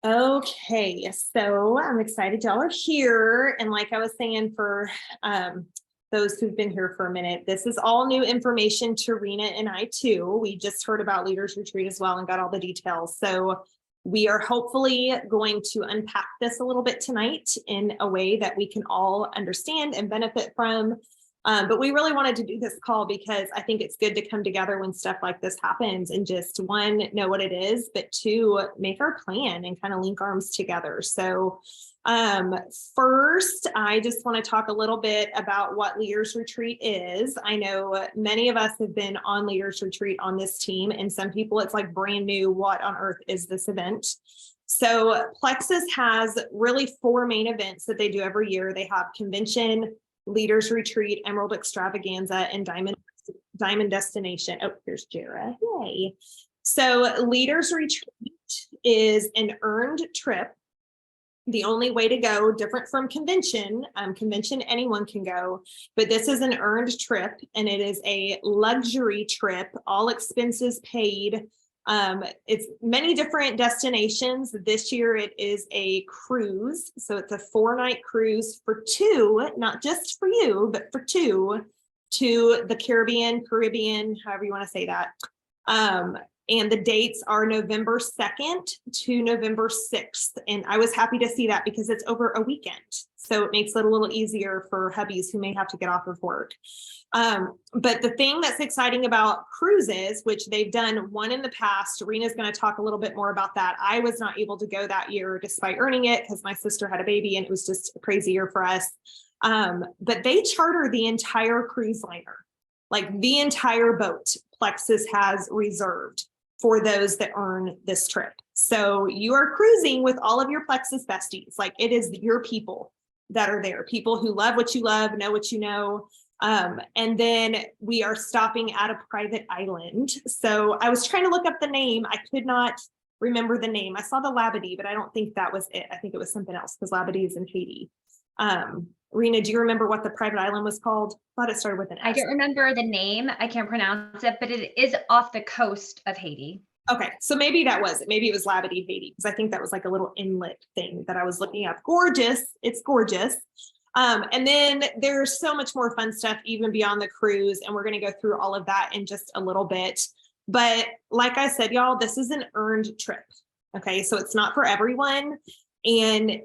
Okay, so I'm excited y'all are here. And like I was saying, for those who've been here for a minute, this is all new information to Rena and I too. We just heard about Leaders Retreat as well and got all the details. So we are hopefully going to unpack this a little bit tonight in a way that we can all understand and benefit from. But we really wanted to do this call because I think it's good to come together when stuff like this happens and just one, know what it is, but two, make our plan and kind of link arms together. So first, I just want to talk a little bit about what Leaders Retreat is. I know many of us have been on Leaders Retreat on this team, and some people it's like brand new. What on earth is this event? So Plexus has really four main events that they do every year. They have convention, Leaders Retreat, Emerald Extravaganza, and Diamond Destination. Oh, here's Jara. Yay. So Leaders Retreat is an earned trip. The only way to go, different from convention. Convention, anyone can go, but this is an earned trip, and it is a luxury trip, all expenses paid. It's many different destinations. This year it is a cruise. So it's a 4-night cruise for two, not just for you, but for two, to the Caribbean, however you want to say that. And the dates are November 2nd to November 6th. And I was happy to see that because it's over a weekend. So it makes it a little easier for hubbies who may have to get off of work. But the thing that's exciting about cruises, which they've done one in the past, Rena's going to talk a little bit more about that. I was not able to go that year despite earning it because my sister had a baby and it was just a crazy year for us. But they charter the entire cruise liner, like the entire boat Plexus has reserved for those that earn this trip. So you are cruising with all of your Plexus besties. Like it is your people that are there, people who love what you love, know what you know. And then we are stopping at a private island. So I was trying to look up the name. I could not remember the name. I saw the Labadee, but I don't think that was it. I think it was something else because Labadee is in Haiti. Rena, do you remember what the private island was called? I thought it started with an S. I don't remember the name. I can't pronounce it, but it is off the coast of Haiti. Okay, so maybe that was it. Maybe it was Labadee, Haiti, because I think that was like a little inlet thing that I was looking up. Gorgeous. It's gorgeous. And then there's so much more fun stuff even beyond the cruise, and we're going to go through all of that in just a little bit. But like I said, y'all, this is an earned trip. Okay, so it's not for everyone. And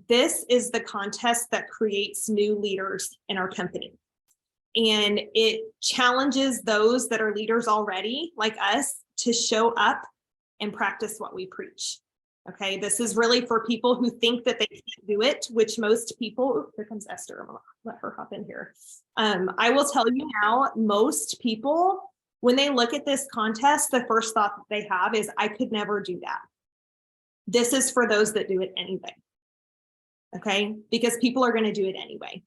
this is the contest that creates new leaders in our company. And it challenges those that are leaders already, like us, to show up and practice what we preach. Okay, this is really for people who think that they can't do it, which most people, here comes Esther, I'm gonna let her hop in here. I will tell you now, most people, when they look at this contest, the first thought that they have is, I could never do that. This is for those that do it anyway. Okay, because people are going to do it anyway.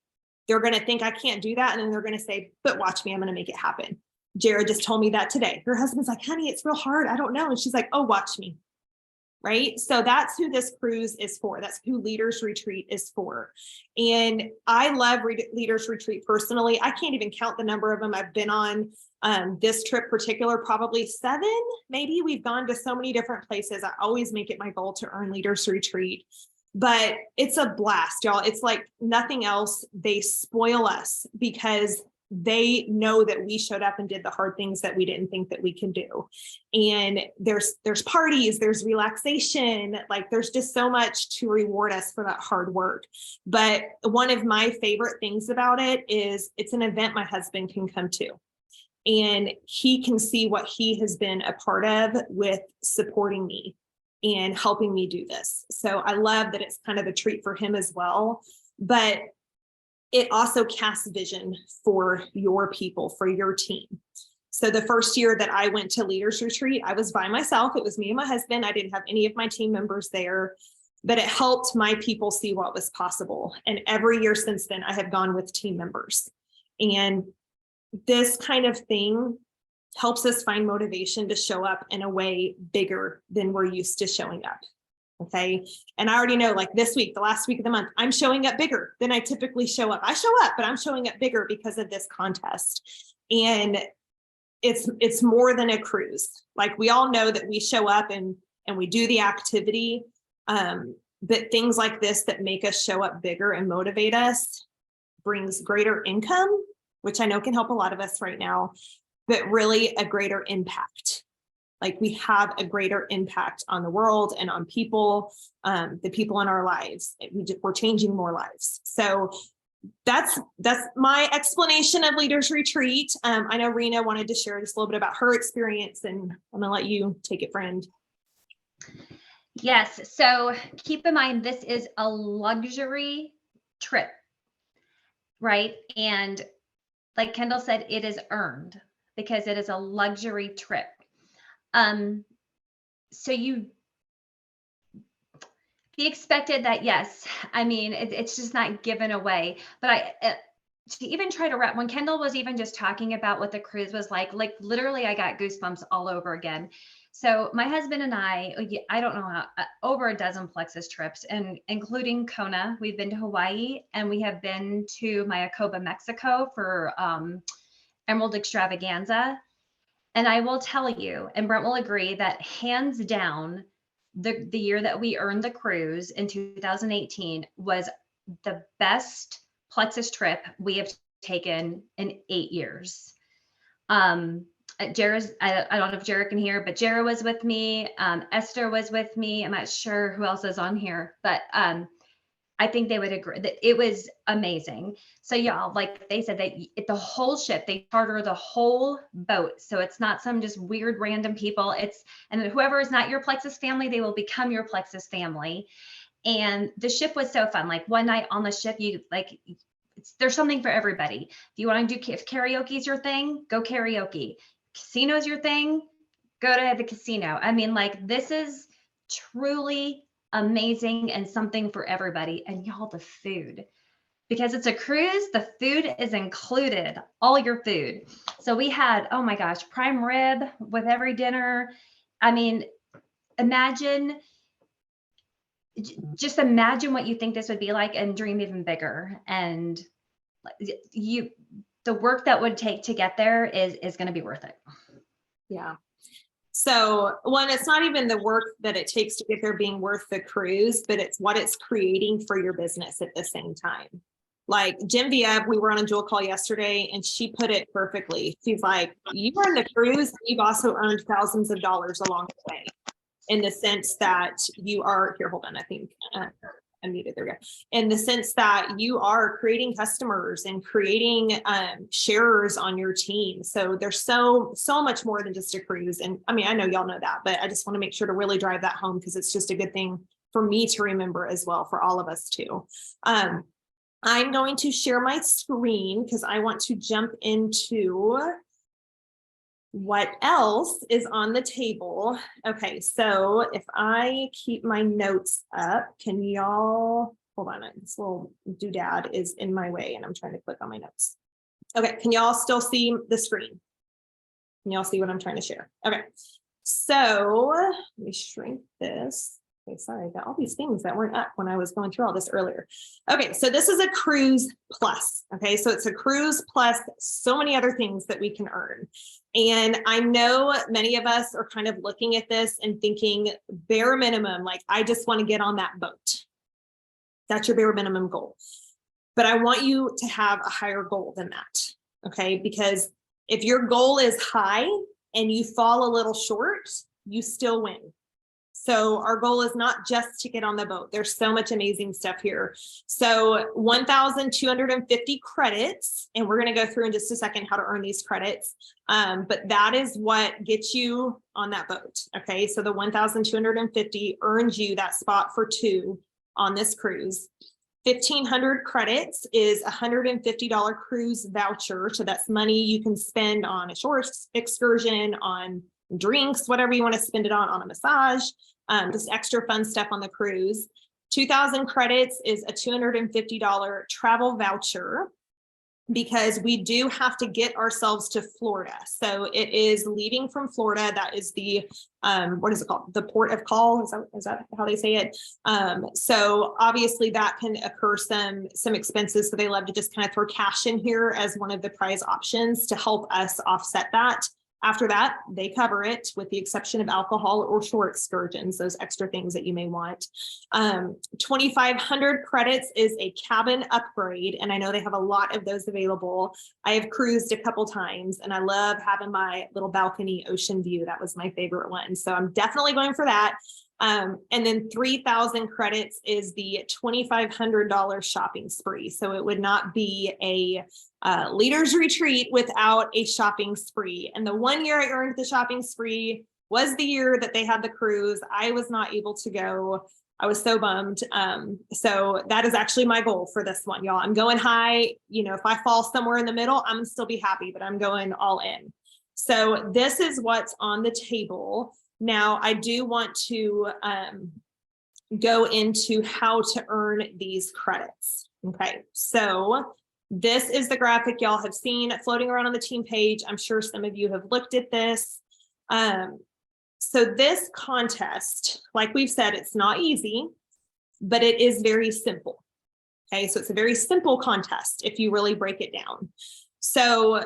They're going to think I can't do that. And then they're going to say, but watch me, I'm going to make it happen. Jared just told me that today. Her husband's like, honey, it's real hard. I don't know. And she's like, oh, watch me. Right. So that's who this cruise is for. That's who Leaders Retreat is for. And I love Leaders Retreat personally. I can't even count the number of them I've been on. This trip particular, probably 7, maybe. We've gone to so many different places. I always make it my goal to earn Leaders Retreat. But it's a blast, y'all. It's like nothing else. They spoil us because they know that we showed up and did the hard things that we didn't think that we can do. And there's parties, there's relaxation, like there's just so much to reward us for that hard work. But one of my favorite things about it is it's an event my husband can come to. And he can see what he has been a part of with supporting me and helping me do this. So I love that it's kind of a treat for him as well. But it also casts vision for your people, for your team. So the first year that I went to Leaders Retreat, I was by myself. It was me and my husband. I didn't have any of my team members there, but it helped my people see what was possible. And every year since then, I have gone with team members. And this kind of thing helps us find motivation to show up in a way bigger than we're used to showing up. Okay. And I already know, like this week, the last week of the month, I'm showing up bigger than I typically show up. I show up, but I'm showing up bigger because of this contest. And it's more than a cruise. Like we all know that we show up and we do the activity, But things like this that make us show up bigger and motivate us brings greater income, which I know can help a lot of us right now, but really a greater impact. Like we have a greater impact on the world and on people, the people in our lives. We're changing more lives. So that's my explanation of Leaders Retreat. I know Rena wanted to share just a little bit about her experience, and I'm gonna let you take it, friend. Yes. So keep in mind, this is a luxury trip, right? And like Kendall said, it is earned because it is a luxury trip. So you be expected that, yes, I mean, it's just not given away, but to even try to wrap, when Kendall was even just talking about what the cruise was like literally I got goosebumps all over again. So my husband and I don't know how, over a dozen Plexus trips, and including Kona. We've been to Hawaii, and we have been to Mayakoba, Mexico for Emerald Extravaganza. And I will tell you, and Brent will agree, that hands down, the year that we earned the cruise in 2018 was the best Plexus trip we have taken in 8 years. Jara's, I don't know if Jara can hear, but Jara was with me. Esther was with me. I'm not sure who else is on here, but I think they would agree that it was amazing. So y'all, like they said, the whole ship, they charter the whole boat. So it's not some just weird random people. And whoever is not your Plexus family, they will become your Plexus family. And the ship was so fun. Like one night on the ship, there's something for everybody. If you want to do, if karaoke is your thing, go karaoke. Casino's your thing, go to the casino. I mean, like, this is truly amazing and something for everybody. And y'all, the food, because it's a cruise, the food is included, all your food. So we had, oh my gosh, prime rib with every dinner. I mean, just imagine what you think this would be like and dream even bigger. And the work that would take to get there is going to be worth it. Yeah. So one, it's not even the work that it takes to get there being worth the cruise, but it's what it's creating for your business at the same time. Like Genevieve, we were on a Jewel call yesterday, and she put it perfectly. She's like, you earned the cruise, you've also earned thousands of dollars along the way, in the sense that you are, here, hold on, I think I muted, there we go. In the sense that you are creating customers and creating sharers on your team. So there's so much more than just a cruise. And I mean, I know y'all know that, but I just want to make sure to really drive that home, because it's just a good thing for me to remember as well, for all of us too. I'm going to share my screen because I want to jump into what else is on the table. Okay, so if I keep my notes up, can y'all, hold on, this little doodad is in my way and I'm trying to click on my notes. Okay, can y'all still see the screen? Can y'all see what I'm trying to share? Okay, so let me shrink this. Okay, sorry, I got all these things that weren't up when I was going through all this earlier. Okay, so this is a cruise plus. Okay, so it's a cruise plus so many other things that we can earn. And I know many of us are kind of looking at this and thinking bare minimum, like, I just want to get on that boat. That's your bare minimum goal. But I want you to have a higher goal than that. Okay, because if your goal is high and you fall a little short, you still win. So our goal is not just to get on the boat. There's so much amazing stuff here. So 1,250 credits, and we're going to go through in just a second how to earn these credits. But that is what gets you on that boat. Okay, so the 1,250 earns you that spot for 2 on this cruise. 1,500 credits is a $150 cruise voucher. So that's money you can spend on a shore excursion, on drinks, whatever you want to spend it on a massage, just extra fun stuff on the cruise. 2,000 credits is a $250 travel voucher, because we do have to get ourselves to Florida. So it is leaving from Florida. That is the, what is it called? The port of call. Is that how they say it? So obviously that can occur some expenses. So they love to just kind of throw cash in here as one of the prize options to help us offset that. After that, they cover it with the exception of alcohol or shore excursions, those extra things that you may want. 2,500 credits is a cabin upgrade. And I know they have a lot of those available. I have cruised a couple times and I love having my little balcony ocean view. That was my favorite one. So I'm definitely going for that. And then 3,000 credits is the $2,500 shopping spree. So it would not be a leaders retreat without a shopping spree. And the 1 year I earned the shopping spree was the year that they had the cruise. I was not able to go. I was so bummed. So that is actually my goal for this one, y'all. I'm going high. You know, if I fall somewhere in the middle, I'm still be happy, but I'm going all in. So this is what's on the table. Now, I do want to go into how to earn these credits. Okay, so this is the graphic y'all have seen floating around on the team page. I'm sure some of you have looked at this. So this contest, like we've said, it's not easy, but it is very simple. Okay, so it's a very simple contest if you really break it down. So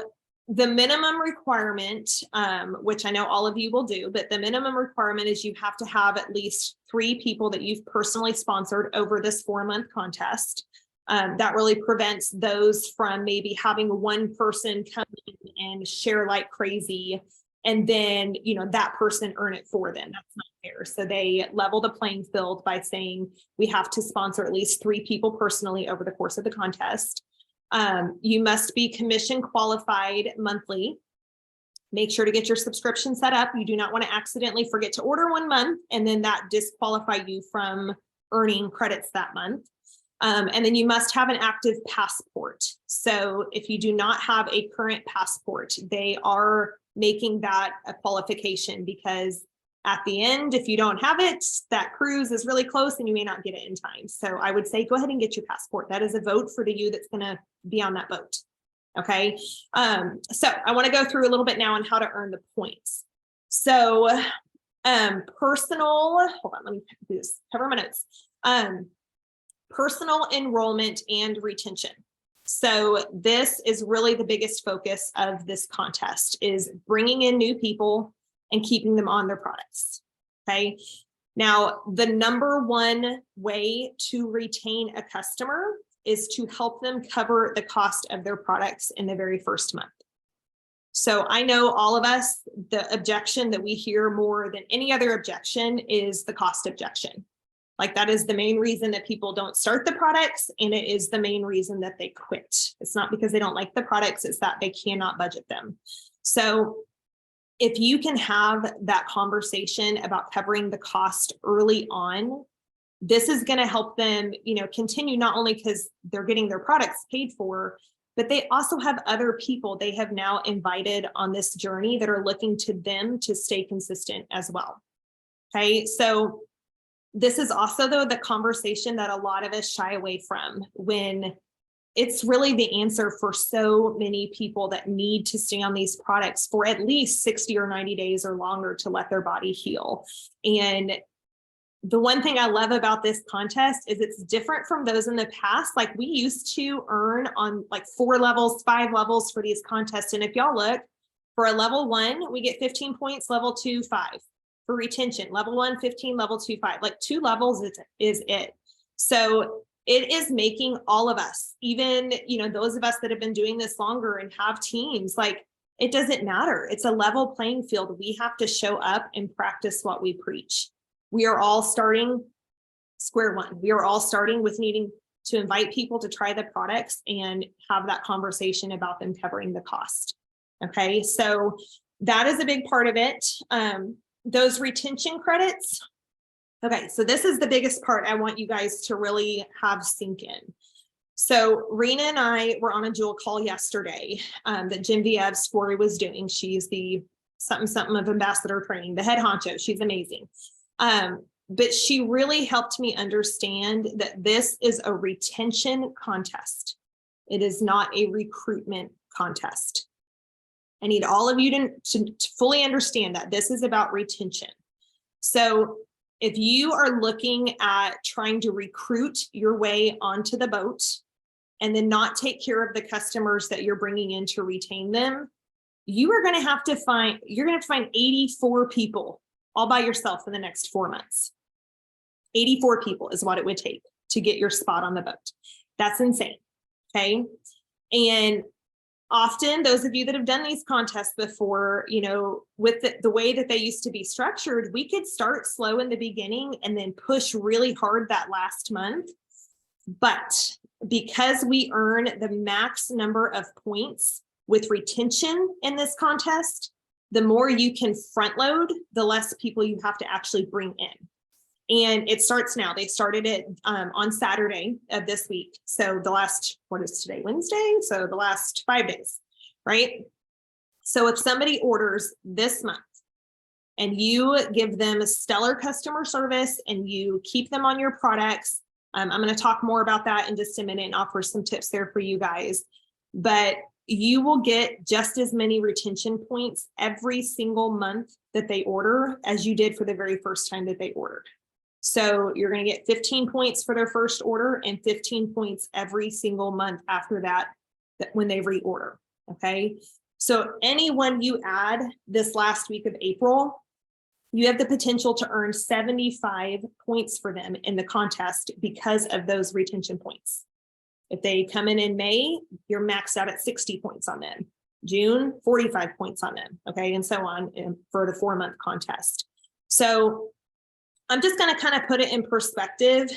the minimum requirement, which I know all of you will do, but the minimum requirement is you have to have at least 3 people that you've personally sponsored over this 4-month contest. That really prevents those from maybe having one person come in and share like crazy, and then, you know, that person earn it for them. That's not fair. So they level the playing field by saying we have to sponsor at least 3 people personally over the course of the contest. You must be commission qualified monthly. Make sure to get your subscription set up. You do not want to accidentally forget to order 1 month and then that disqualify you from earning credits that month. And then you must have an active passport. So if you do not have a current passport, they are making that a qualification, because at the end, if you don't have it, that cruise is really close and you may not get it in time. So I would say go ahead and get your passport. That is a vote for the you that's going to be on that boat. Okay. So I want to go through a little bit now on how to earn the points. So personal, hold on, let me do this, cover my notes. Personal enrollment and retention. So this is really the biggest focus of this contest, is bringing in new people and keeping them on their products. Okay. Now, the #1 way to retain a customer is to help them cover the cost of their products in the very first month. So I know all of us, the objection that we hear more than any other objection is the cost objection. Like that is the main reason that people don't start the products, and it is the main reason that they quit. It's not because they don't like the products, it's that they cannot budget them. So if you can have that conversation about covering the cost early on, this is going to help them, you know, continue, not only because they're getting their products paid for, but they also have other people they have now invited on this journey that are looking to them to stay consistent as well. Okay, so this is also, though, the conversation that a lot of us shy away from, when it's really the answer for so many people that need to stay on these products for at least 60 or 90 days or longer to let their body heal. And the one thing I love about this contest is it's different from those in the past. Like we used to earn on like 4 levels, 5 levels for these contests. And if y'all look, for a level 1, we get 15 points, level 2, 5. For retention, level 1, 15, level 2, 5, like 2 levels is it. So it is making all of us, even, you know, those of us that have been doing this longer and have teams, like it doesn't matter. It's a level playing field. We have to show up and practice what we preach. We are all starting square one. We are all starting with needing to invite people to try the products and have that conversation about them covering the cost. Okay, so that is a big part of it. Those retention credits. Okay, so this is the biggest part I want you guys to really have sink in. So Rena and I were on a dual call yesterday that Genevieve Scory was doing. She's the something of ambassador training, the head honcho. She's amazing. But she really helped me understand that this is a retention contest. It is not a recruitment contest. I need all of you to fully understand that this is about retention. So if you are looking at trying to recruit your way onto the boat and then not take care of the customers that you're bringing in to retain them, you're going to have to find 84 people all by yourself in the next 4 months. 84 people is what it would take to get your spot on the boat. That's insane. Okay. And often those of you that have done these contests before, with the way that they used to be structured, we could start slow in the beginning and then push really hard that last month. But because we earn the max number of points with retention in this contest, the more you can front load, the less people you have to actually bring in. And it starts now. They started it on Saturday of this week. So what is today? Wednesday? So the last 5 days, right? So if somebody orders this month and you give them a stellar customer service and you keep them on your products, I'm going to talk more about that in just a minute and offer some tips there for you guys. But you will get just as many retention points every single month that they order as you did for the very first time that they ordered. So you're going to get 15 points for their first order and 15 points every single month after that when they reorder. Okay. So anyone you add this last week of April, you have the potential to earn 75 points for them in the contest because of those retention points. If they come in May, you're maxed out at 60 points on them. June, 45 points on them. Okay. And so on for the 4-month contest. So I'm just going to kind of put it in perspective.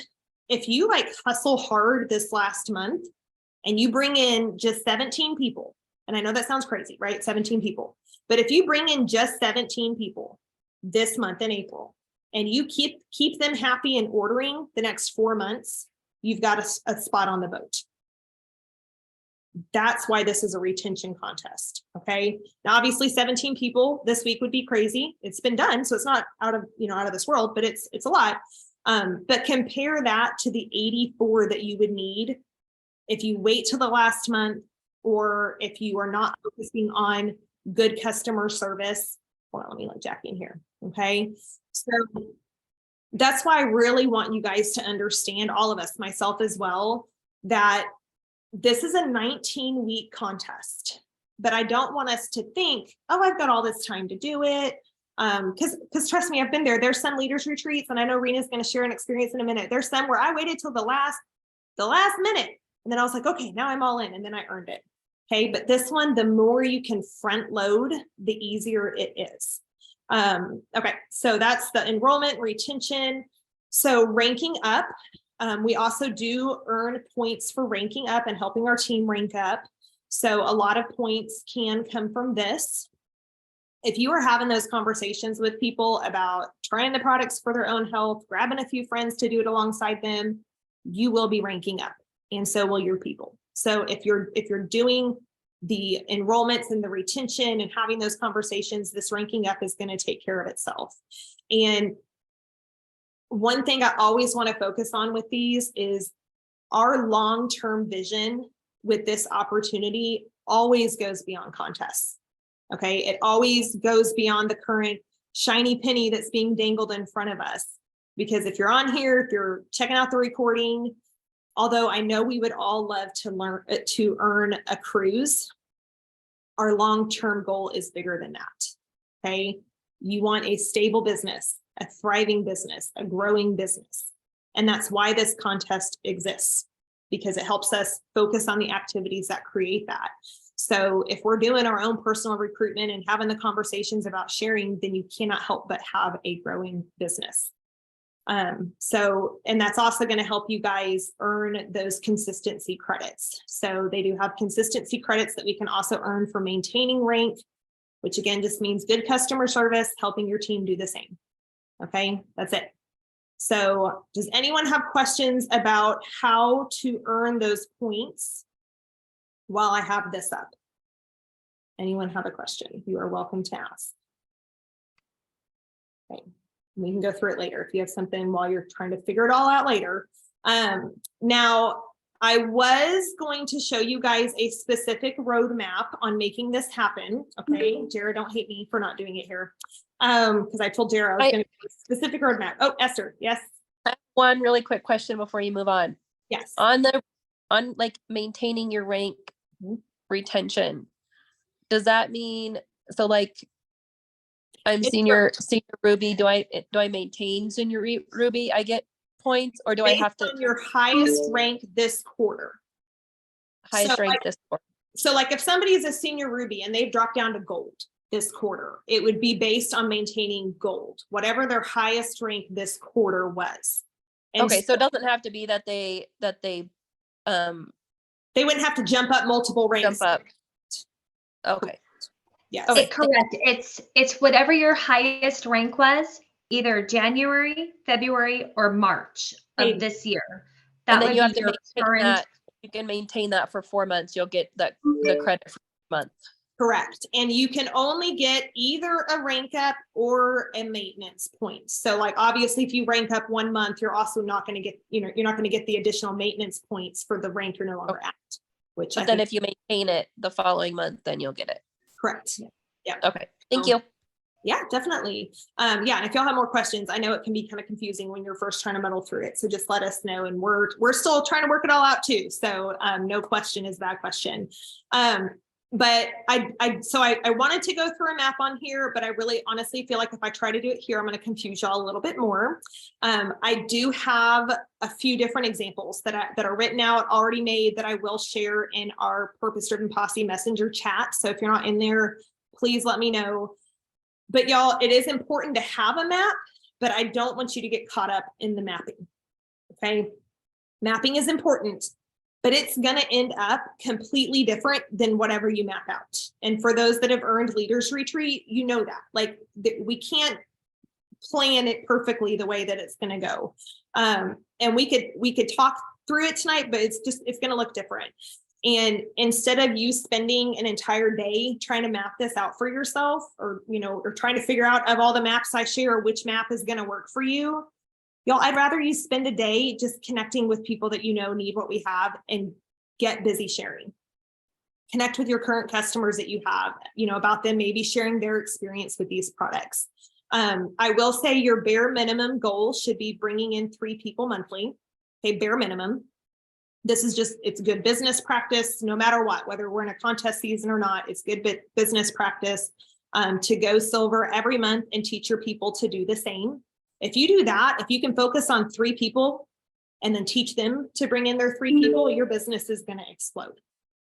If you hustle hard this last month and you bring in just 17 people, and I know that sounds crazy, right? 17 people. But if you bring in just 17 people this month in April and you keep them happy and ordering the next 4 months, you've got a spot on the boat. That's why this is a retention contest. Okay. Now, obviously 17 people this week would be crazy. It's been done. So it's not out of this world, but it's a lot. But compare that to the 84 that you would need if you wait till the last month, or if you are not focusing on good customer service. Hold on, let me let Jackie in here. Okay. So that's why I really want you guys to understand, all of us, myself as well, that this is a 19-week contest, but I don't want us to think, oh, I've got all this time to do it. Because trust me, I've been there. There's some leaders retreats, and I know Rena's going to share an experience in a minute. There's some where I waited till the last minute, and then I was like, okay, now I'm all in, and then I earned it. Okay, but this one, the more you can front load, the easier it is. Okay, so that's the enrollment, retention. So ranking up. We also do earn points for ranking up and helping our team rank up. So a lot of points can come from this. If you are having those conversations with people about trying the products for their own health, grabbing a few friends to do it alongside them, you will be ranking up, and so will your people. So if you're doing the enrollments and the retention and having those conversations, this ranking up is going to take care of itself. And one thing I always want to focus on with these is our long-term vision with this opportunity always goes beyond contests. Okay. It always goes beyond the current shiny penny that's being dangled in front of us. Because if you're on here, if you're checking out the recording, although I know we would all love to earn a cruise, our long-term goal is bigger than that. Okay. You want a stable business, a thriving business, a growing business. And that's why this contest exists, because it helps us focus on the activities that create that. So if we're doing our own personal recruitment and having the conversations about sharing, then you cannot help but have a growing business. And that's also going to help you guys earn those consistency credits. So they do have consistency credits that we can also earn for maintaining rank, which again just means good customer service, helping your team do the same. Okay, that's it. So does anyone have questions about how to earn those points while I have this up? Anyone have a question? You are welcome to ask. Okay, we can go through it later if you have something while you're trying to figure it all out later. Now, I was going to show you guys a specific roadmap on making this happen. Okay, Jared, don't hate me for not doing it here. Because I told Jared I was going to do a specific roadmap. Oh, Esther, yes. One really quick question before you move on. Yes. On like maintaining your rank retention, does that mean, so like, I'm It's senior Ruby, do I maintain senior Ruby? I get points, or do I based have to on your highest rank this quarter. highest So, rank like, this quarter? So like if somebody is a senior Ruby and they've dropped down to gold this quarter, it would be based on maintaining gold, whatever their highest rank this quarter was. And Okay, so it doesn't have to be that they they wouldn't have to jump up multiple ranks. jump up. Okay. Yes. Okay. Correct. It's whatever your highest rank was, either January, February, or March Hey. of this year. And That then would you have be to your maintain current. that. You can maintain that for 4 months. You'll get the credit for a month. Correct. And you can only get either a rank up or a maintenance point. So like, obviously, if you rank up 1 month, you're also not going to get, you're not going to get the additional maintenance points for the rank you're no longer at, which But then if you maintain it the following month, then you'll get it. correct. Okay, thank you. Yeah, definitely. Yeah, and if y'all have more questions, I know it can be kind of confusing when you're first trying to muddle through it. So just let us know, and we're still trying to work it all out too. So no question is a bad question. But I wanted to go through a map on here, but I really honestly feel like if I try to do it here, I'm going to confuse y'all a little bit more. I do have a few different examples that are written out, already made, that I will share in our Purpose Driven Posse Messenger chat. So if you're not in there, please let me know. But y'all, it is important to have a map, but I don't want you to get caught up in the mapping. Okay. Mapping is important, but it's going to end up completely different than whatever you map out. And for those that have earned Leaders Retreat, you know that, like, we can't plan it perfectly the way that it's going to go. And we could talk through it tonight, but it's going to look different. And instead of you spending an entire day trying to map this out for yourself, or trying to figure out, of all the maps I share, which map is going to work for you, y'all, I'd rather you spend a day just connecting with people that need what we have, and get busy sharing. Connect with your current customers that you have, about them maybe sharing their experience with these products. I will say your bare minimum goal should be bringing in 3 people monthly. Okay, bare minimum. This is it's good business practice, no matter what, whether we're in a contest season or not. It's good business practice to go silver every month and teach your people to do the same. If you do that, if you can focus on 3 people and then teach them to bring in their 3 people, your business is going to explode.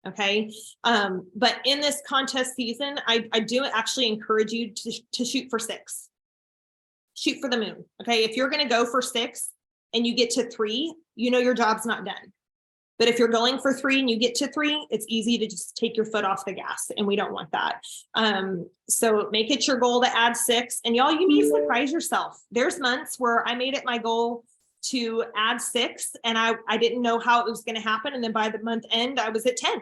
Okay. But in this contest season, I do actually encourage you to shoot for 6. Shoot for the moon. Okay. If you're going to go for 6 and you get to 3, your job's not done. But if you're going for 3 and you get to 3, it's easy to just take your foot off the gas, and we don't want that. So make it your goal to add 6, and y'all, you may surprise yourself. There's months where I made it my goal to add 6, and I didn't know how it was going to happen. And then by the month end, I was at 10.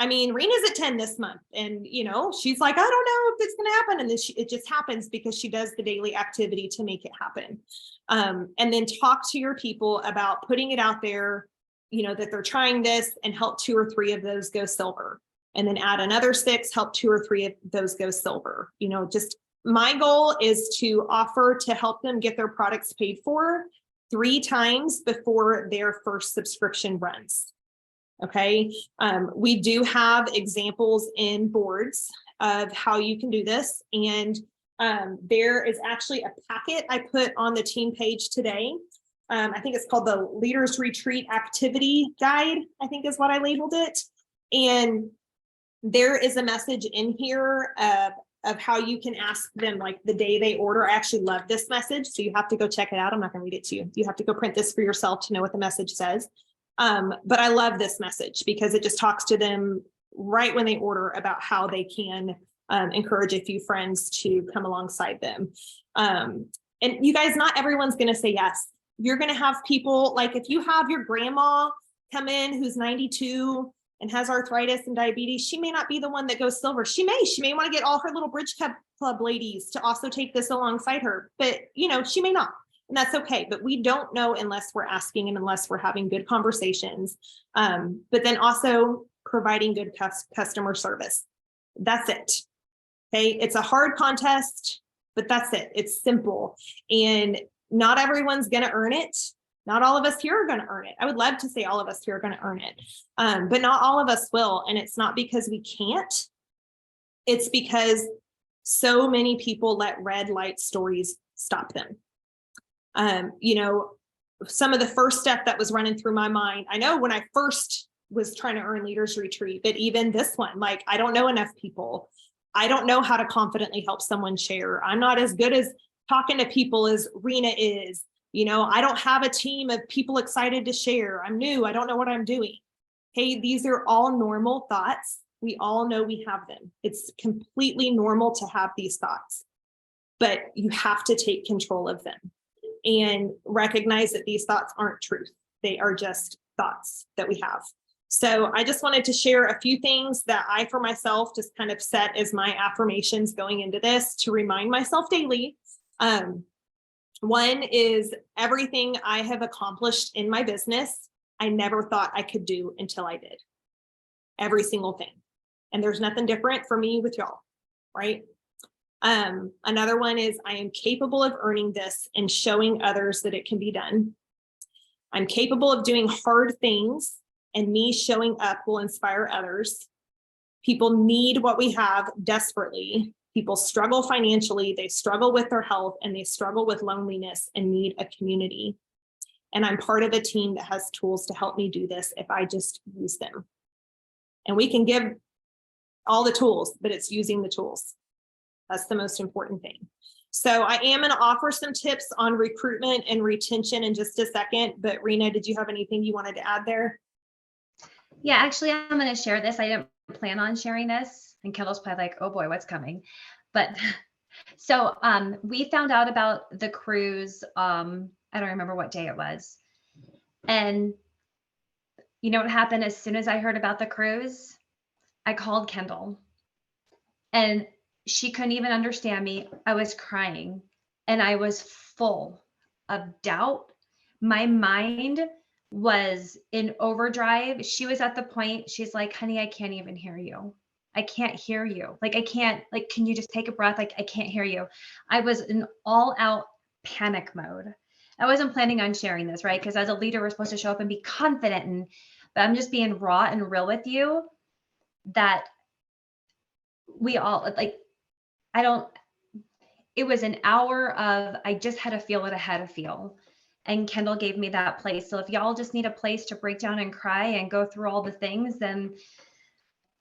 Rena's at 10 this month, and she's like, I don't know if it's going to happen. And then it just happens because she does the daily activity to make it happen. And then talk to your people about putting it out there, that they're trying this, and help 2 or 3 of those go silver, and then add another 6, help 2 or 3 of those go silver. Just my goal is to offer to help them get their products paid for 3 times before their first subscription runs. Okay. We do have examples in boards of how you can do this. And there is actually a packet I put on the team page today. I think it's called the Leaders Retreat Activity Guide, I think is what I labeled it. And there is a message in here of how you can ask them, like, the day they order. I actually love this message, so you have to go check it out. I'm not going to read it to you. You have to go print this for yourself to know what the message says. But I love this message because it just talks to them right when they order about how they can encourage a few friends to come alongside them. And you guys, not everyone's going to say yes. You're going to have people, like, if you have your grandma come in who's 92 and has arthritis and diabetes, she may not be the one that goes silver. She may want to get all her little Bridge Club ladies to also take this alongside her, but she may not, and that's okay. But we don't know unless we're asking and unless we're having good conversations. But then also providing good customer service. That's it. Okay. It's a hard contest, but that's it. It's simple. And not everyone's going to earn it. Not all of us here are going to earn it. I would love to say all of us here are going to earn it, but not all of us will. And it's not because we can't. It's because so many people let red light stories stop them. You know, some of the first stuff that was running through my mind, I know when I first was trying to earn Leaders Retreat, but even this one, like, I don't know enough people. I don't know how to confidently help someone share. I'm not as good as talking to people as Rena is. You know, I don't have a team of people excited to share. I'm new. I don't know what I'm doing. Hey, these are all normal thoughts. We all know we have them. It's completely normal to have these thoughts, but you have to take control of them and recognize that these thoughts aren't truth. They are just thoughts that we have. So I just wanted to share a few things that I, for myself, just kind of set as my affirmations going into this to remind myself daily. One is everything I have accomplished in my business, I never thought I could do until I did. Every single thing. And there's nothing different for me with y'all, right? Another one is I am capable of earning this and showing others that it can be done. I'm capable of doing hard things, and me showing up will inspire others. People need what we have desperately. People struggle financially, they struggle with their health, and they struggle with loneliness and need a community. And I'm part of a team that has tools to help me do this if I just use them. And we can give all the tools, but it's using the tools. That's the most important thing. So I am going to offer some tips on recruitment and retention in just a second. But Rena, did you have anything you wanted to add there? Yeah, actually, I'm going to share this. I didn't plan on sharing this, and Kendall's probably like, oh boy, what's coming? But so we found out about the cruise. I don't remember what day it was. And you know what happened as soon as I heard about the cruise? I called Kendall, and she couldn't even understand me. I was crying, and I was full of doubt. My mind was in overdrive. She was at the point, she's like, honey, I can't even hear you. I can't hear you. Like, I can't, like, can you just take a breath? Like, I can't hear you. I was in all out panic mode. I wasn't planning on sharing this, right? Because as a leader, we're supposed to show up and be confident. But I'm just being raw and real with you that we all, like, it was an hour of, I just had to feel what I had to feel. And Kendall gave me that place. So if y'all just need a place to break down and cry and go through all the things, then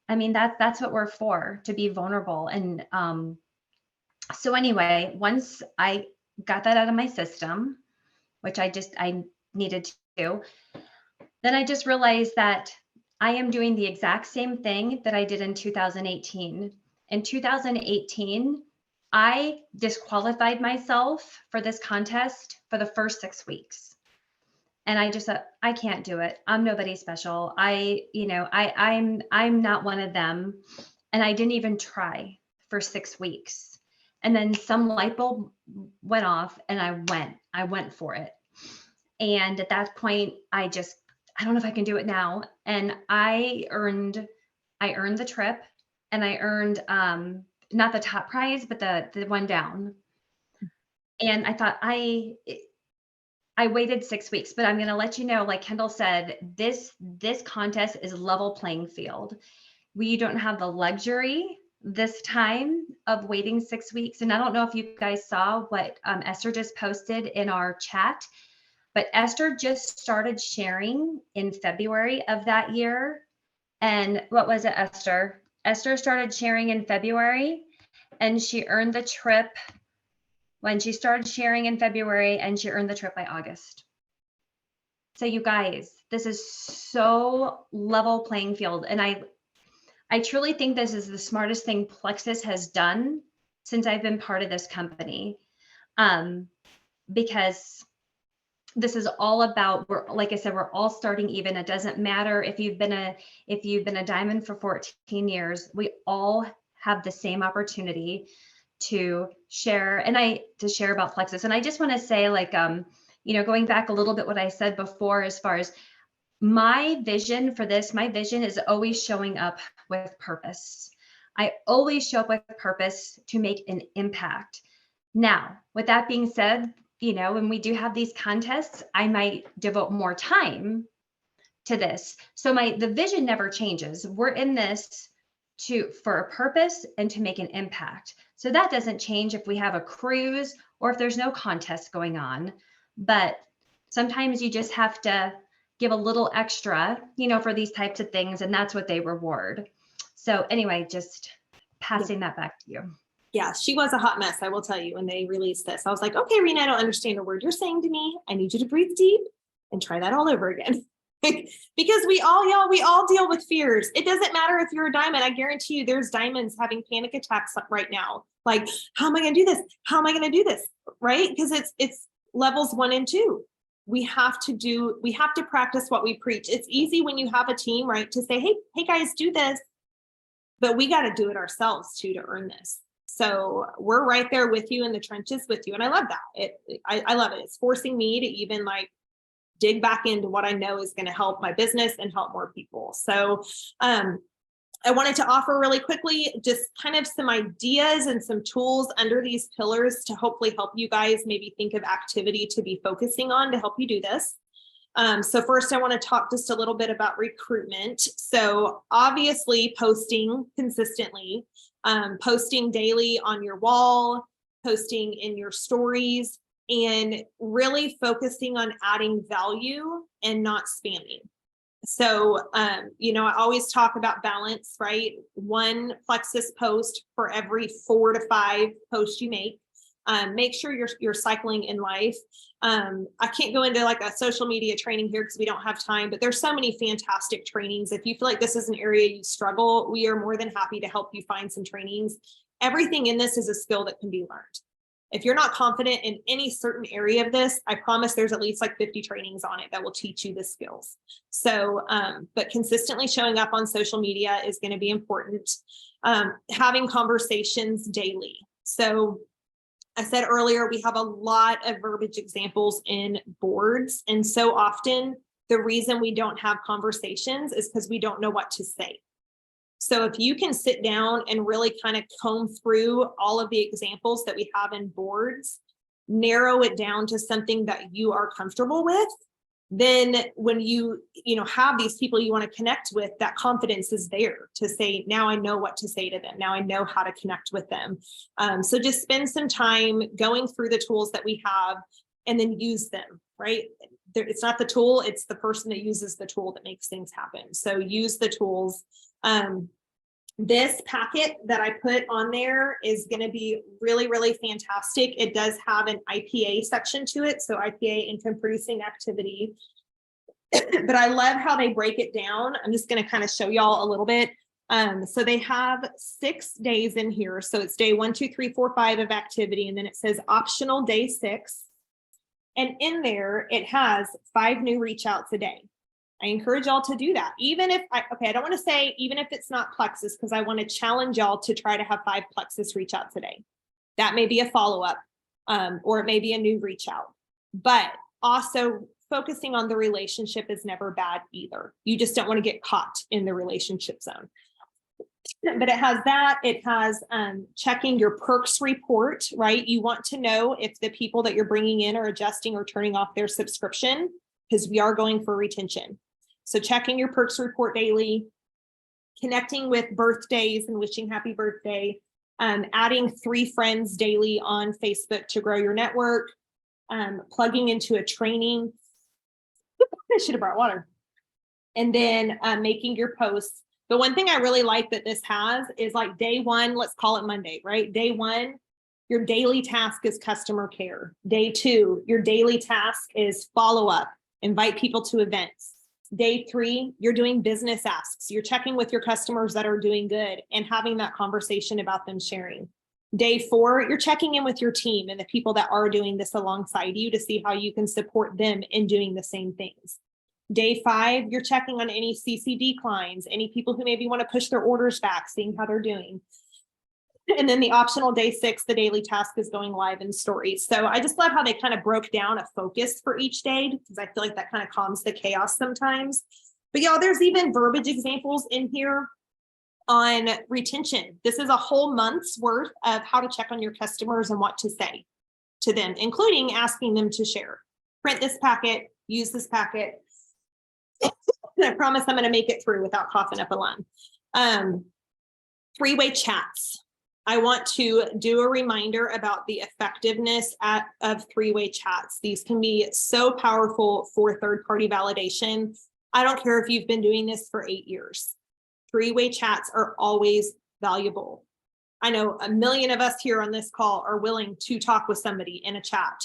I mean, that's what we're for, to be vulnerable. And so anyway, once I got that out of my system, which I needed to do, then I just realized that I am doing the exact same thing that I did in 2018. In 2018, I disqualified myself for this contest for the first 6 weeks. And I just said, I can't do it. I'm nobody special. I'm not one of them. And I didn't even try for 6 weeks. And then some light bulb went off, and I went for it. And at that point, I don't know if I can do it now. And I earned the trip, and I earned, not the top prize, but the one down. And I thought I waited 6 weeks, but I'm going to let you know, like Kendall said, this contest is level playing field. We don't have the luxury this time of waiting 6 weeks. And I don't know if you guys saw what Esther just posted in our chat, but Esther just started sharing in February of that year. And what was it, Esther? Esther started sharing in February, and she earned the trip when she started sharing in February, and she earned the trip by August. So you guys, this is so level playing field. And I truly think this is the smartest thing Plexus has done since I've been part of this company. Because this is all about, like I said, we're all starting even. It doesn't matter if you've been a diamond for 14 years, we all have the same opportunity to share about Plexus. And I just want to say, like, going back a little bit what I said before, as far as my vision for this, my vision is always showing up with purpose. I always show up with purpose to make an impact. Now, with that being said, when we do have these contests, I might devote more time to this. So the vision never changes. We're in this for a purpose and to make an impact. So that doesn't change if we have a cruise or if there's no contest going on. But sometimes you just have to give a little extra, for these types of things, and that's what they reward. So anyway, just passing that back to you. Yeah, she was a hot mess, I will tell you, when they released this. I was like, okay, Rena, I don't understand a word you're saying to me. I need you to breathe deep and try that all over again. Because we all deal with fears. It doesn't matter if you're a diamond. I guarantee you there's diamonds having panic attacks right now. Like, how am I going to do this? How am I going to do this? Right? Because it's levels 1 and 2. We have to practice what we preach. It's easy when you have a team, right? To say, hey guys, do this. But we got to do it ourselves too, to earn this. So we're right there with you in the trenches with you. And I love that. I love it. It's forcing me to even like dig back into what I know is going to help my business and help more people. So I wanted to offer really quickly just kind of some ideas and some tools under these pillars to hopefully help you guys maybe think of activity to be focusing on to help you do this. So first I want to talk just a little bit about recruitment. So obviously posting consistently, posting daily on your wall, posting in your stories, and really focusing on adding value and not spamming. So, I always talk about balance, right? 1 Plexus post for every 4 to 5 posts you make. Make sure you're cycling in life. I can't go into like a social media training here because we don't have time, but there's so many fantastic trainings. If you feel like this is an area you struggle, we are more than happy to help you find some trainings. Everything in this is a skill that can be learned. If you're not confident in any certain area of this, I promise there's at least like 50 trainings on it that will teach you the skills. So, but consistently showing up on social media is going to be important. Having conversations daily. So I said earlier, we have a lot of verbiage examples in boards. And so often the reason we don't have conversations is because we don't know what to say. So if you can sit down and really kind of comb through all of the examples that we have in boards, narrow it down to something that you are comfortable with, then when you have these people you want to connect with, that confidence is there to say, now I know what to say to them. Now I know how to connect with them. So just spend some time going through the tools that we have and then use them, right? It's not the tool, it's the person that uses the tool that makes things happen. So use the tools. This packet that I put on there is going to be really, really fantastic. It does have an IPA section to it. So IPA, income producing activity. But I love how they break it down. I'm just going to kind of show y'all a little bit. So they have 6 days in here. So it's day 1, 2, 3, 4, 5 of activity. And then it says optional day 6. And in there, it has 5 new reach outs a day. I encourage y'all to do that. Even if I don't want to say, even if it's not Plexus, because I want to challenge y'all to try to have 5 Plexus reach outs a day. That may be a follow-up, or it may be a new reach out, but also focusing on the relationship is never bad either. You just don't want to get caught in the relationship zone. But it has that, it has checking your perks report, right? You want to know if the people that you're bringing in are adjusting or turning off their subscription, because we are going for retention. So checking your perks report daily, connecting with birthdays and wishing happy birthday, adding 3 friends daily on Facebook to grow your network, plugging into a training. I should have brought water. And then making your posts. The one thing I really like that this has is like day 1, let's call it Monday, right? Day 1, your daily task is customer care. Day 2, your daily task is follow up, invite people to events. Day 3, you're doing business asks. You're checking with your customers that are doing good and having that conversation about them sharing. Day 4, you're checking in with your team and the people that are doing this alongside you to see how you can support them in doing the same things. Day 5, you're checking on any CC declines, any people who maybe want to push their orders back, seeing how they're doing. And then the optional day 6, the daily task is going live in stories. So I just love how they kind of broke down a focus for each day, because I feel like that kind of calms the chaos sometimes. But y'all, there's even verbiage examples in here on retention. This is a whole month's worth of how to check on your customers and what to say to them, including asking them to share. Print this packet, use this packet. I promise I'm going to make it through without coughing up a lung. Three-way chats. I want to do a reminder about the effectiveness of three-way chats. These can be so powerful for third-party validation. I don't care if you've been doing this for 8 years. Three-way chats are always valuable. I know a million of us here on this call are willing to talk with somebody in a chat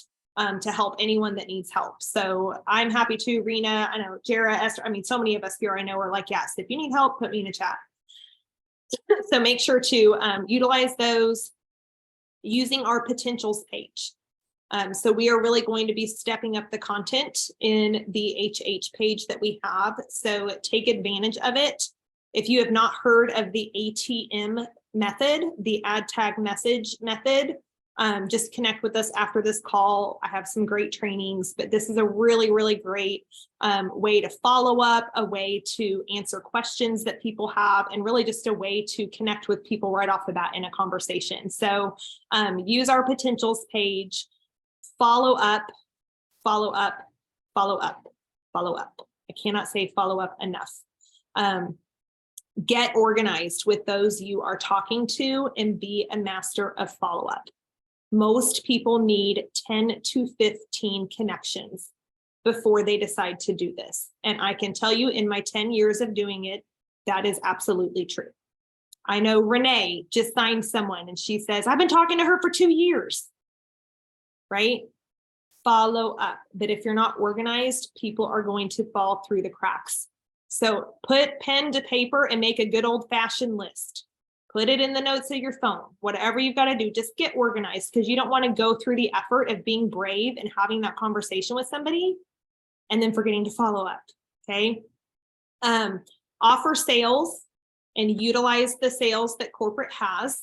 to help anyone that needs help. So I'm happy to. Rena, I know Jara, Esther, I mean, so many of us here I know are like, yes, if you need help, put me in a chat. So make sure to utilize those using our potentials page. So we are really going to be stepping up the content in the HH page that we have. So take advantage of it. If you have not heard of the ATM method, the add tag message method, just connect with us after this call. I have some great trainings, but this is a really, really great way to follow up, a way to answer questions that people have, and really just a way to connect with people right off the bat in a conversation. So use our potentials page, follow up, follow up, follow up, follow up. I cannot say follow up enough. Get organized with those you are talking to and be a master of follow-up. Most people need 10 to 15 connections before they decide to do this. And I can tell you in my 10 years of doing it, that is absolutely true. I know Renee just signed someone and she says, I've been talking to her for 2 years, right? Follow up. But if you're not organized, people are going to fall through the cracks. So put pen to paper and make a good old fashioned list. Put it in the notes of your phone, whatever you've got to do, just get organized because you don't want to go through the effort of being brave and having that conversation with somebody and then forgetting to follow up. Okay. Offer sales and utilize the sales that corporate has.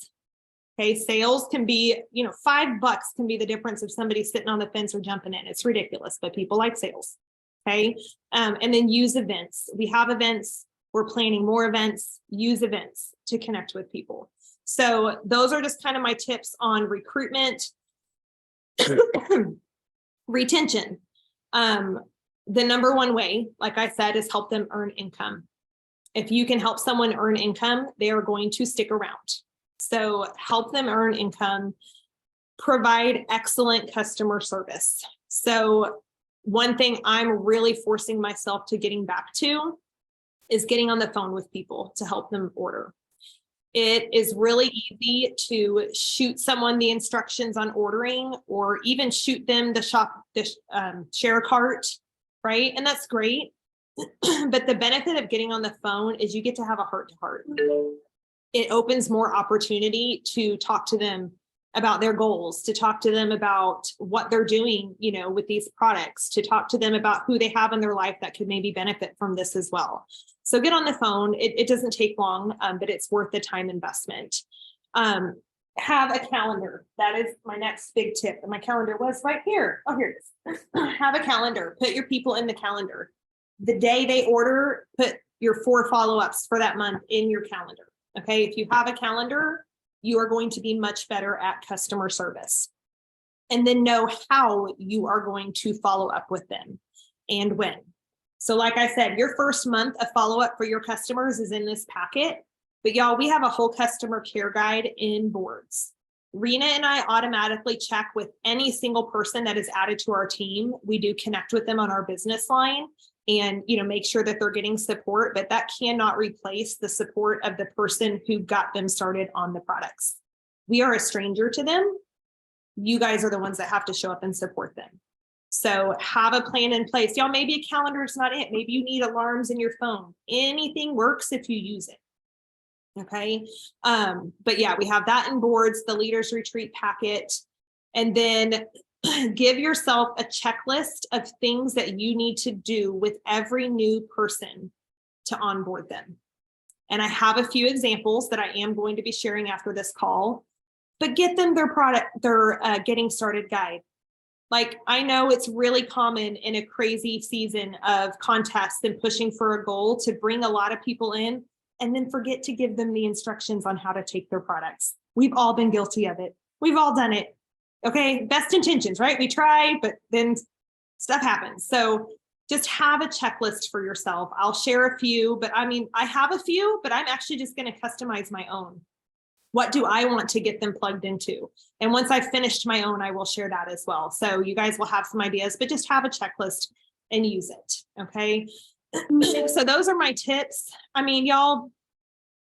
Okay. Sales can be, $5 can be the difference of somebody sitting on the fence or jumping in. It's ridiculous, but people like sales. Okay. And then use events. We have events. We're planning more events. Use events to connect with people. So those are just kind of my tips on recruitment. Retention. The number one way, like I said, is help them earn income. If you can help someone earn income, they are going to stick around. So help them earn income, provide excellent customer service. So one thing I'm really forcing myself to getting back to is getting on the phone with people to help them order. It is really easy to shoot someone the instructions on ordering or even shoot them the share cart, right? And that's great. But the benefit of getting on the phone is you get to have a heart to heart. It opens more opportunity to talk to them about their goals, to talk to them about what they're doing, with these products, to talk to them about who they have in their life that could maybe benefit from this as well. So get on the phone. It doesn't take long, but it's worth the time investment. Have a calendar. That is my next big tip. And my calendar was right here. Oh, here it is. Have a calendar. Put your people in the calendar. The day they order, put your 4 follow-ups for that month in your calendar. Okay. If you have a calendar, you are going to be much better at customer service. And then know how you are going to follow up with them and when. So like I said, your first month of follow-up for your customers is in this packet. But y'all, we have a whole customer care guide in Boards. Rena and I automatically check with any single person that is added to our team. We do connect with them on our business line and make sure that they're getting support, but that cannot replace the support of the person who got them started on the products. We are a stranger to them. You guys are the ones that have to show up and support them. So have a plan in place. Y'all, maybe a calendar is not it. Maybe you need alarms in your phone. Anything works if you use it. Okay. But yeah, we have that in Boards, the Leaders Retreat packet, and then give yourself a checklist of things that you need to do with every new person to onboard them. And I have a few examples that I am going to be sharing after this call, but get them their getting started guide. Like, I know it's really common in a crazy season of contests and pushing for a goal to bring a lot of people in and then forget to give them the instructions on how to take their products. We've all been guilty of it. We've all done it. Okay, best intentions, right? We try, but then stuff happens. So just have a checklist for yourself. I'll share a few, but I have a few, but I'm actually just going to customize my own. What do I want to get them plugged into? And once I've finished my own, I will share that as well. So you guys will have some ideas, but just have a checklist and use it. Okay. So those are my tips. I mean, y'all,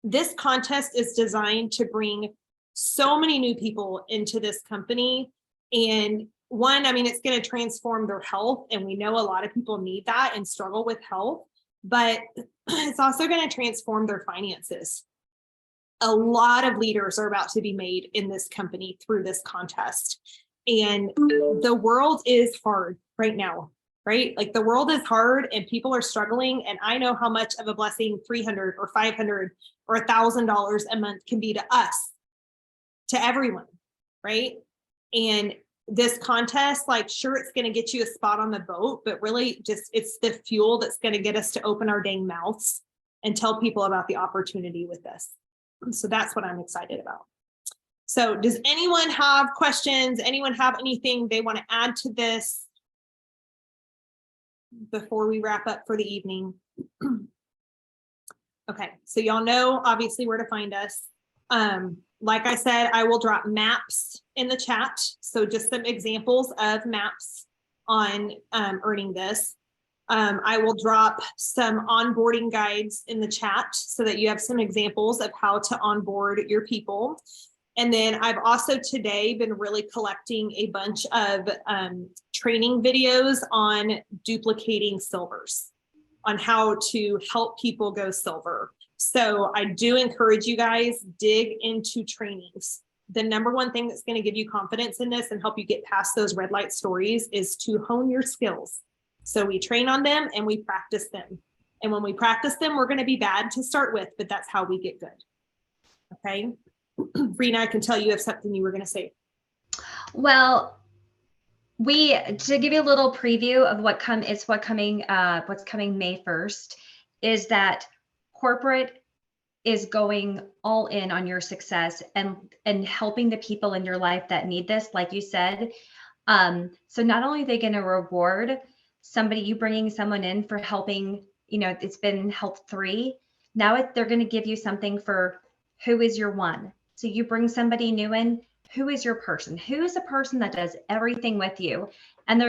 this contest is designed to bring so many new people into this company. And one, I mean, it's going to transform their health. And we know a lot of people need that and struggle with health, but it's also going to transform their finances. A lot of leaders are about to be made in this company through this contest. And the world is hard right now, right? Like the world is hard and people are struggling. And I know how much of a blessing $300 or $500 or $1,000 a month can be to us, to everyone, right? And this contest, like, sure, it's going to get you a spot on the boat, but really just it's the fuel that's going to get us to open our dang mouths and tell people about the opportunity with this. So that's what I'm excited about. So does anyone have questions? Anyone have anything they want to add to this before we wrap up for the evening? Okay, so y'all know obviously where to find us. Like I said, I will drop maps in the chat. So just some examples of maps on earning this. I will drop some onboarding guides in the chat so that you have some examples of how to onboard your people. And then I've also today been really collecting a bunch of training videos on duplicating silvers, on how to help people go silver. So I do encourage you guys, dig into trainings. The number one thing that's going to give you confidence in this and help you get past those red light stories is to hone your skills. So we train on them and we practice them. And when we practice them, we're going to be bad to start with, but that's how we get good. Okay. Rena, I can tell you have something you were going to say. Well, to give you a little preview of what's coming May 1st, is that corporate is going all in on your success and helping the people in your life that need this, like you said. So not only are they going to reward you bringing someone in for helping, it's been help 3. Now they're going to give you something for who is your one. So you bring somebody new in, who is your person? Who is the person that does everything with you? And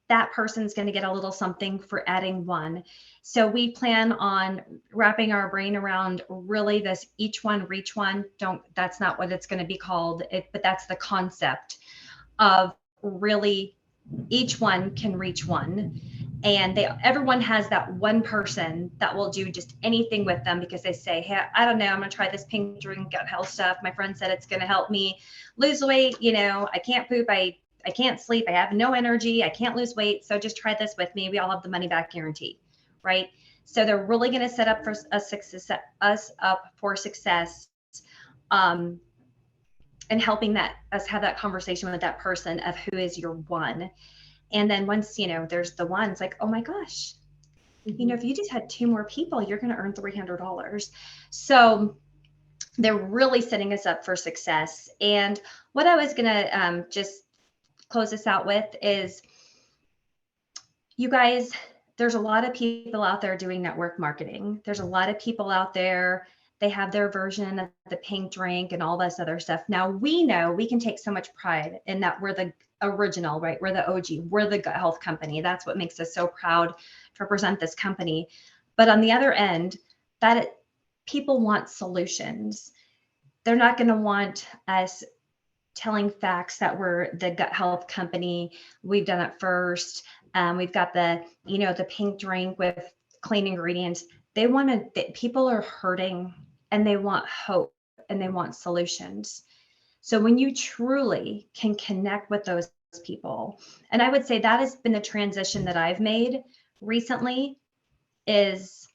that person's going to get a little something for adding 1. So we plan on wrapping our brain around really this each one, reach one. That's not what it's going to be called, but that's the concept of really each one can reach one. And everyone has that one person that will do just anything with them because they say, hey, I don't know, I'm going to try this pink drink gut health stuff. My friend said it's going to help me lose weight. I can't poop. I can't sleep. I have no energy. I can't lose weight. So just try this with me. We all have the money back guarantee, right? So they're really going to set up for us up for success, and helping us have that conversation with that person of who is your one. And then once, there's the ones like, oh my gosh, if you just had 2 more people, you're going to earn $300. So they're really setting us up for success. And what I was going to just close this out with is, you guys, there's a lot of people out there doing network marketing. There's a lot of people out there. They have their version of the pink drink and all this other stuff. Now we know we can take so much pride in that we're the original, right? We're the OG, we're the gut health company. That's what makes us so proud to represent this company. But on the other end, people want solutions. They're not going to want us telling facts that we're the gut health company. We've done it first. We've got the pink drink with clean ingredients. People are hurting and they want hope and they want solutions. So when you truly can connect with those people, and I would say that has been the transition that I've made recently, is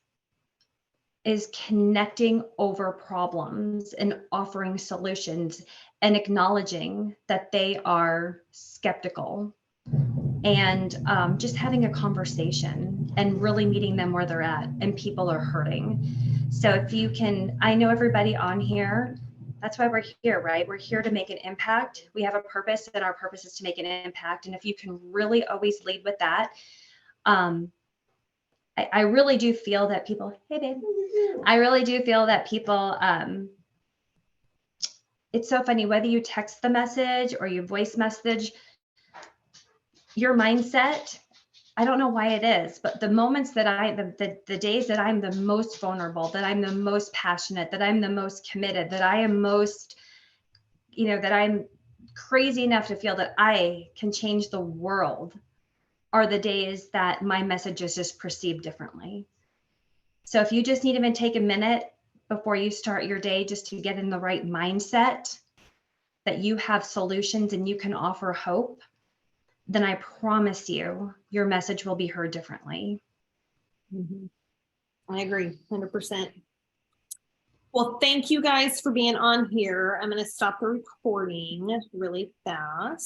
connecting over problems and offering solutions and acknowledging that they are skeptical, and just having a conversation and really meeting them where they're at, and people are hurting. So if you can, I know everybody on here, that's why we're here, right? We're here to make an impact. We have a purpose, and our purpose is to make an impact. And if you can really always lead with that, I really do feel that people, hey babe, I really do feel that people it's so funny, whether you text the message or you voice message, your mindset, I don't know why it is, but the moments that the days that I'm the most vulnerable, that I'm the most passionate, that I'm the most committed, that I am most, that I'm crazy enough to feel that I can change the world, are the days that my message is just perceived differently. So if you just need to even take a minute before you start your day just to get in the right mindset that you have solutions and you can offer hope, then I promise you, your message will be heard differently. I agree, 100%. Well, thank you guys for being on here. I'm going to stop the recording really fast.